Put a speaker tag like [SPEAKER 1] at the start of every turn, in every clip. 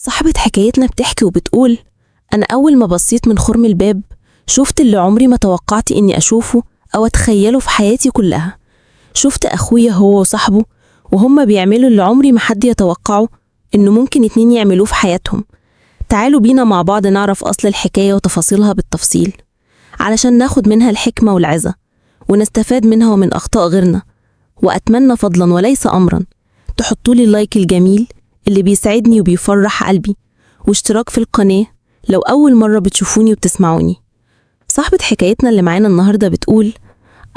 [SPEAKER 1] صاحبة حكايتنا بتحكي وبتقول: أنا أول ما بصيت من خرم الباب شفت اللي عمري ما توقعت إني أشوفه أو أتخيله في حياتي كلها. شفت أخويا هو وصاحبه وهما بيعملوا اللي عمري ما حد يتوقعه إنه ممكن اتنين يعملوه في حياتهم. تعالوا بينا مع بعض نعرف أصل الحكاية وتفاصيلها بالتفصيل علشان ناخد منها الحكمة والعظة ونستفاد منها ومن أخطاء غيرنا. وأتمنى فضلا وليس أمرا تحطولي اللايك الجميل اللي بيسعدني وبيفرح قلبي، واشتراك في القناة لو أول مرة بتشوفوني وبتسمعوني. صاحبة حكايتنا اللي معانا النهاردة بتقول: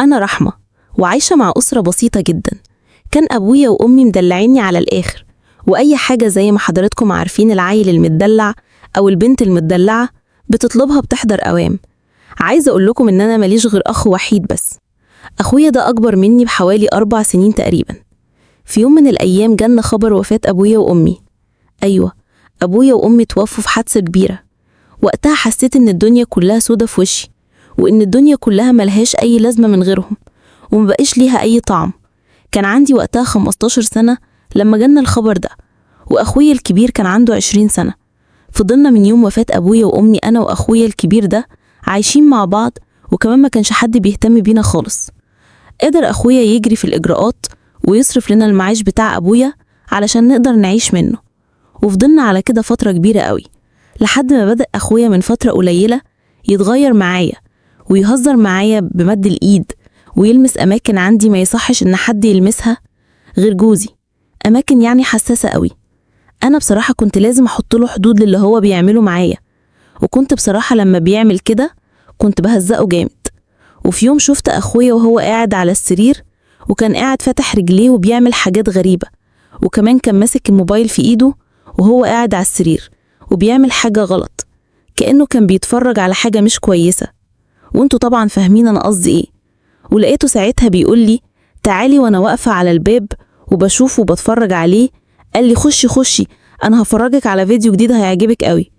[SPEAKER 1] أنا رحمة وعايشة مع أسرة بسيطة جدا. كان أبويا وأمي مدلعيني على الآخر، وأي حاجة زي ما حضراتكم عارفين العيل المدلع أو البنت المدلعة بتطلبها بتحضر أوام. عايزة أقول لكم إن أنا ماليش غير أخ وحيد بس. أخويا ده أكبر مني بحوالي 4 سنين تقريبا. في يوم من الأيام جالنا خبر وفاة أبويا وأمي. أيوة، أبويا وأمي توفوا في حادثة كبيرة. وقتها حسيت إن الدنيا كلها سودة في وشي، وإن الدنيا كلها ملهاش أي لازمة من غيرهم ومبقاش ليها أي طعم. كان عندي وقتها 15 سنة لما جالنا الخبر ده، وأخويا الكبير كان عنده 20 سنة. فضلنا من يوم وفاة أبويا وأمي أنا وأخويا الكبير ده عايشين مع بعض، وكمان ما كانش حد بيهتم بينا خالص. قدر أخويا يجري في الإجراءات ويصرف لنا المعاش بتاع أبويا علشان نقدر نعيش منه. وفضلنا على كده فترة كبيرة قوي، لحد ما بدأ أخويا من فترة قليلة يتغير معايا ويهزر معايا بمد الإيد، ويلمس أماكن عندي ما يصحش إن حد يلمسها غير جوزي، أماكن يعني حساسة قوي. أنا بصراحة كنت لازم أحط له حدود للي هو بيعمله معايا، وكنت بصراحة لما بيعمل كده كنت بهزقه جامد. وفي يوم شفت أخويا وهو قاعد على السرير، وكان قاعد فاتح رجليه وبيعمل حاجات غريبة، وكمان كان ماسك الموبايل في إيده وهو قاعد على السرير وبيعمل حاجة غلط، كأنه كان بيتفرج على حاجة مش كويسة. وانتوا طبعا فاهمين أنا قصدي إيه. ولقيته ساعتها بيقول لي: تعالي. وأنا واقفة على الباب وبشوفه وبتفرج عليه، قال لي: خشي أنا هفرجك على فيديو جديد هيعجبك قوي.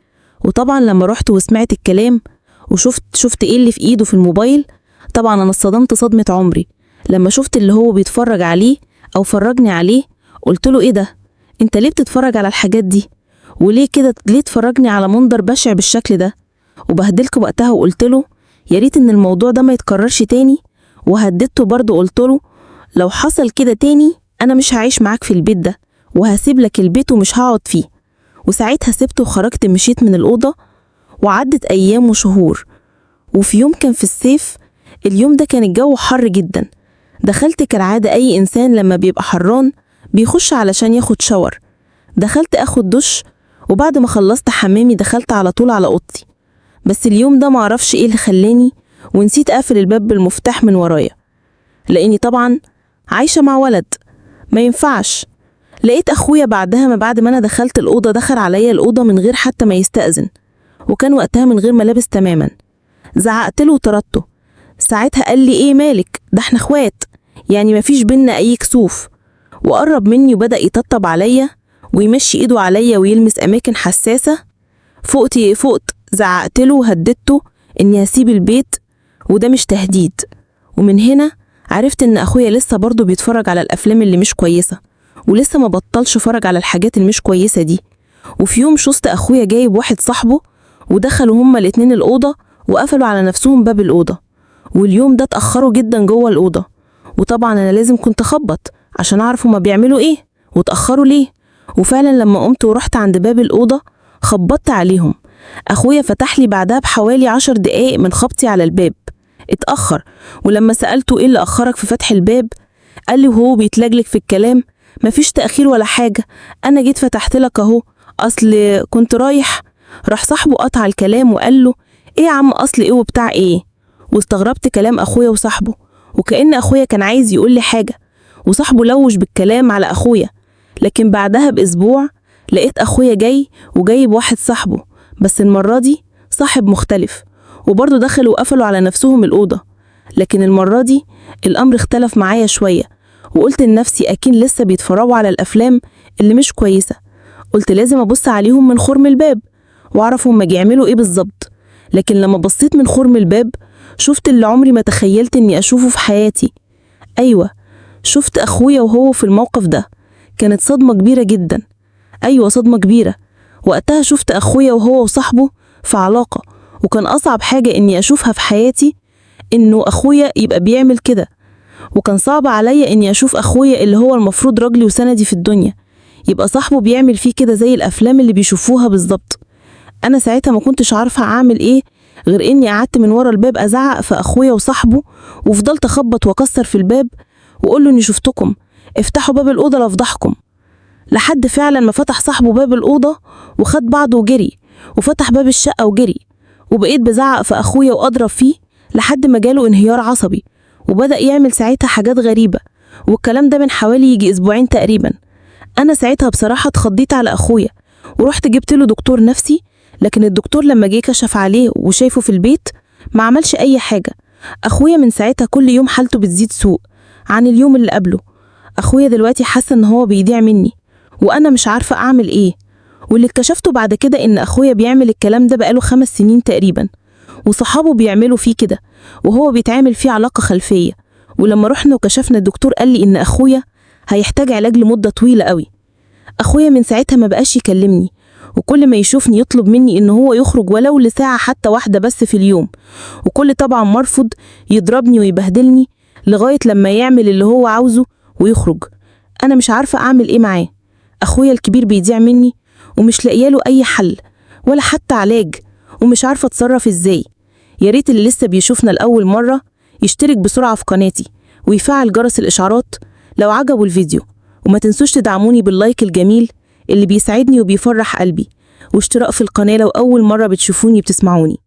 [SPEAKER 1] وطبعا لما رحت وسمعت الكلام وشفت إيه اللي في إيده في الموبايل، طبعا أنا اتصدمت صدمة عمري لما شفت اللي هو بيتفرج عليه أو فرجني عليه. قلت له: إيه ده؟ أنت ليه بتتفرج على الحاجات دي؟ وليه كده؟ ليه تفرجني على منظر بشع بالشكل ده؟ وبهدلك وقتها وقلت له يا ريت إن الموضوع ده ما يتكررش تاني. وهددته برضه، قلت له لو حصل كده تاني أنا مش هعيش معاك في البيت ده، وهسيب لك البيت ومش هقعد فيه. وساعتها سبته وخرجت مشيت من الأوضة. وعدت أيام وشهور، وفي يوم كان في الصيف. اليوم ده كان الجو حر جدا. دخلت كالعادة أي إنسان لما بيبقى حران بيخش علشان ياخد شاور. دخلت أخد دش، وبعد ما خلصت حمامي دخلت على طول على أوضتي. بس اليوم ده معرفش إيه اللي خلاني ونسيت أقفل الباب بالمفتاح من ورايا، لأني طبعا عايشة مع ولد ما ينفعش. لقيت أخويا بعد ما أنا دخلت الأوضة دخل عليا الأوضة من غير حتى ما يستأذن، وكان وقتها من غير ملابس تماما. زعقت له وطردته. ساعتها قال لي: إيه مالك؟ ده احنا اخوات، يعني مفيش بينا أي كسوف. وقرب مني وبدأ يطبطب عليا ويمشي إيده عليا ويلمس أماكن حساسة. فقت. زعقت له وهددته إني هسيب البيت، وده مش تهديد. ومن هنا عرفت إن أخويا لسه برضه بيتفرج على الأفلام اللي مش كويسة، ولسه ما بطلش فرج على الحاجات اللي مش كويسة دي. وفي يوم شفت أخويا جايب واحد صاحبه ودخلوا هما الاتنين الأوضة وقفلوا على نفسهم باب الأوضة. واليوم ده اتأخروا جدا جوه الأوضة، وطبعا أنا لازم كنت أخبط عشان أعرف هما بيعملوا إيه واتأخروا ليه. وفعلا لما قمت ورحت عند باب الأوضة خبطت عليهم. أخويا فتح لي بعدها بحوالي 10 دقايق من خبطي على الباب. اتأخر، ولما سألته إيه اللي أخرك في فتح الباب قال لي وهو بيتلجلج في الكلام: مفيش تأخير ولا حاجة، أنا جيت فتحت لك أهو، أصل كنت رايح. راح صاحبه قطع الكلام وقال له: إيه يا عم أصل إيه وبتاع إيه؟ واستغربت كلام أخويا وصاحبه، وكأن أخويا كان عايز يقول لي حاجة، وصاحبه لوش بالكلام على أخويا. لكن بعدها بأسبوع لقيت أخويا جاي وجايب واحد صاحبه، بس المرة دي صاحب مختلف، وبرضه دخلوا وقفلوا على نفسهم الأوضة. لكن المرة دي الأمر اختلف معايا شوية، وقلت لنفسي أكيد لسه بيتفرجوا على الأفلام اللي مش كويسة. قلت لازم أبص عليهم من خرم الباب وأعرف هما بيعملوا إيه بالظبط. لكن لما بصيت من خرم الباب شفت اللي عمري ما تخيلت إني أشوفه في حياتي. أيوة، شفت أخويا وهو في الموقف ده. كانت صدمة كبيرة جدا. أيوة، صدمة كبيرة. وقتها شفت أخويا وهو وصاحبه في علاقة، وكان أصعب حاجة إني أشوفها في حياتي إنه أخويا يبقى بيعمل كده. وكان صعب عليا إني أشوف أخويا اللي هو المفروض راجلي وسندي في الدنيا يبقى صاحبه بيعمل فيه كده زي الأفلام اللي بيشوفوها بالظبط. أنا ساعتها ما كنتش عارفة أعمل إيه غير إني قعدت من ورا الباب أزعق في أخويا وصاحبه، وفضلت أخبط وأكسر في الباب وأقول له إني شفتكم، افتحوا باب الأوضة لأفضحكم. لحد فعلا ما فتح صاحبه باب الأوضة وخد بعضه وجري، وفتح باب الشقة وجري، وبقيت بزعق في أخويا وأضرب فيه لحد ما جاله انهيار عصبي، وبدأ يعمل ساعتها حاجات غريبة. والكلام ده من حوالي يجي أسبوعين تقريبا. أنا ساعتها بصراحة اتخضيت على أخويا ورحت جبت له دكتور نفسي، لكن الدكتور لما جه كشف عليه وشايفه في البيت ما عملش أي حاجة. أخويا من ساعتها كل يوم حالته بتزيد سوء عن اليوم اللي قبله. أخويا دلوقتي حاسة إن هو بيضيع مني وأنا مش عارفة أعمل إيه. واللي اكتشفته بعد كده إن أخويا بيعمل الكلام ده بقاله 5 سنين تقريبا، وصحابه بيعملوا فيه كده وهو بيتعامل فيه علاقة خلفية. ولما رحنا وكشفنا الدكتور قال لي إن أخويا هيحتاج علاج لمدة طويلة قوي. أخويا من ساعتها ما بقاش يكلمني، وكل ما يشوفني يطلب مني إن هو يخرج ولو لساعة حتى واحدة بس في اليوم، وكل طبعا مرفض يضربني ويبهدلني لغاية لما يعمل اللي هو عاوزه ويخرج. أنا مش عارفة أعمل إيه معاه. أخويا الكبير بيضيع مني ومش لاقياله أي حل ولا حتى علاج، ومش عارفة أتصرف إزاي. يا ريت اللي لسه بيشوفنا لأول مرة يشترك بسرعة في قناتي ويفعل جرس الإشعارات لو عجبوا الفيديو، وما تنسوش تدعموني باللايك الجميل اللي بيسعدني وبيفرح قلبي، واشتراك في القناة لو أول مرة بتشوفوني بتسمعوني.